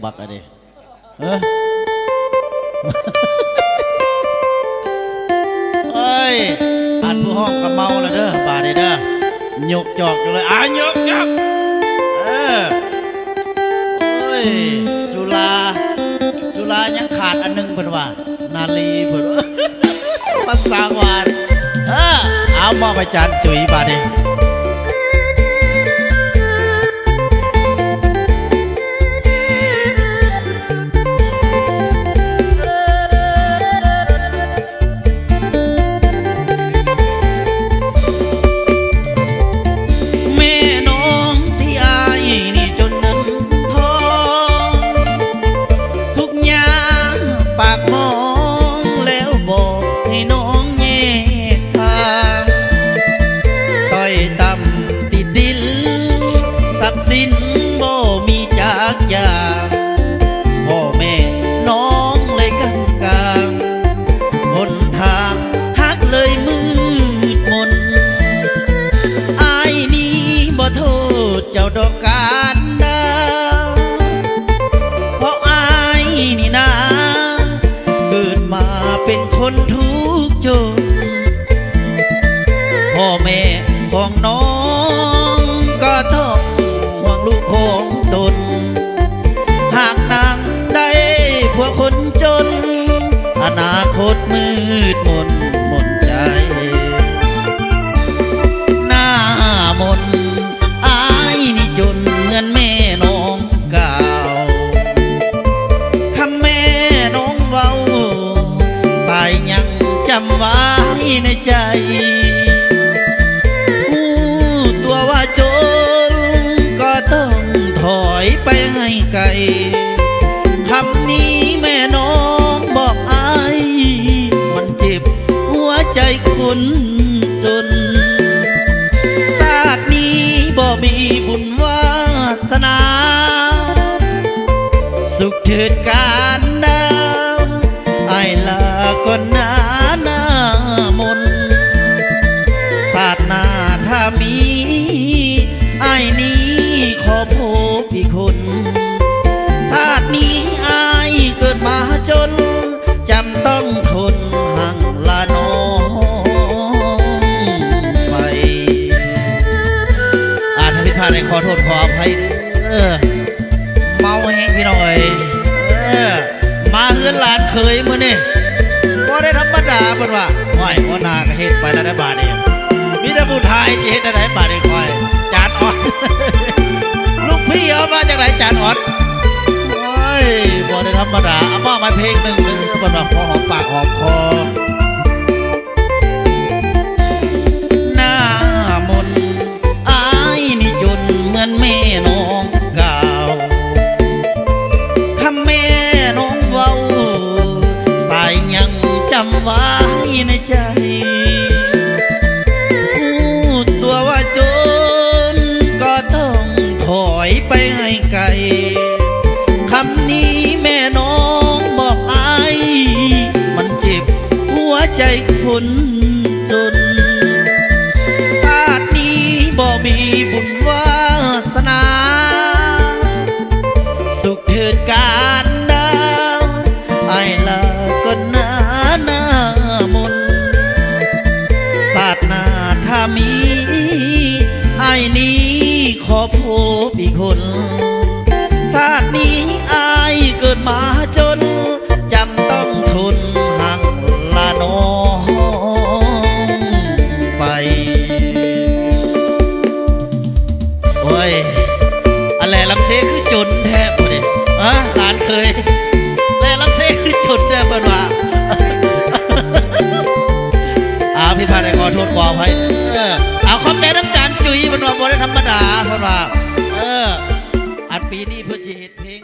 บักอะไรเฮ้ยอ่านผู้ห้องกับเมาแล้วเด้อบาดเด้อยกจอกเลยยกเฮ้ยสุรายังขาดอันนึงเพิ่นว่านาลีเพิ่นภาษาหวานเอามอบไปจานจุ๋ยบาดเด้พ่อแม่น้องเลยกำกลางหนทางฮักเลยมืดมนอายนี้บ่โทษเจ้าดอกการดาวเพราะอายนี่นะเกิดมาเป็นคนทุกข์จนพ่อแม่ของน้องก็ต้องห่วงลูกของตนหากนางได้พวกคนจนอนาคตมืดมนใจหน้ามนอายนี่จนเหมือนแม่น้องเก่าคำแม่น้องเว้าสายยังจำไว้ในใจตัวว่าจนก็ต้องถอยไปให้ไกลคำนี้แม่น้องบอกอายมันเจ็บหัวใจคนจนชาตินี้บ่มีบุญวาสนาสุขเถิดการดาวอายลาก่อนหน้ามนศาสนาถ้ามีอายนี้ขอพบอีกคนชาตินี้อายเกิดมาจนจำต้องทนห่างลาน้องไปถ้าผิดพลาดขอโทษขออภัยเมาแห้งพี่น้อยมาเฮือนหลานเคยมื้อนี่บ่ได้ธรรมดาเพิ่นว่าห้อยบ่นาก็เฮ็ดไปแล้วได้บาดเดียวมีแต่ผู้ชายสิเฮ็ดได้บาดเดียวค่อยจานอ่อนลูกพี่เอามาจากไหนจานอ่อนโอ้ยบ่ได้ธรรมดาเอามาเพลงหนึ่งเพิ่นว่าขอหอมปากหอมคอหน้ามนอายนี่จนเหมือนแม่น้องเก่าคำแม่น้องเว้าสายยังจำไว้ในใจตัวว่าจนก็ต้องถอยไปให้ไกลคำนี้แม่น้องบอกอายมันเจ็บหัวใจคนจนชาตินี้บ่มีบุญวาสนาสุขเถิดการดาวอายลาก่อนหน้ามนศาสนาถ้ามีอายนี้ขอพบอีกคนชาตินี้อายเกิดมาจนจำต้องทนห่างลาน้องไปโอ้ยอะไรลำเสคือจนแทบเลยหลานเคยแลลำเสคือจนแทบเป็นว่าพี่พาได้ขอโทษขออภัยเอาขอบใจน้ำจานจุ๋ยมันว่าบ่ได้ธรรมดาเพราะว่าอัดปีนี้เพื่อจะเห็นเพลง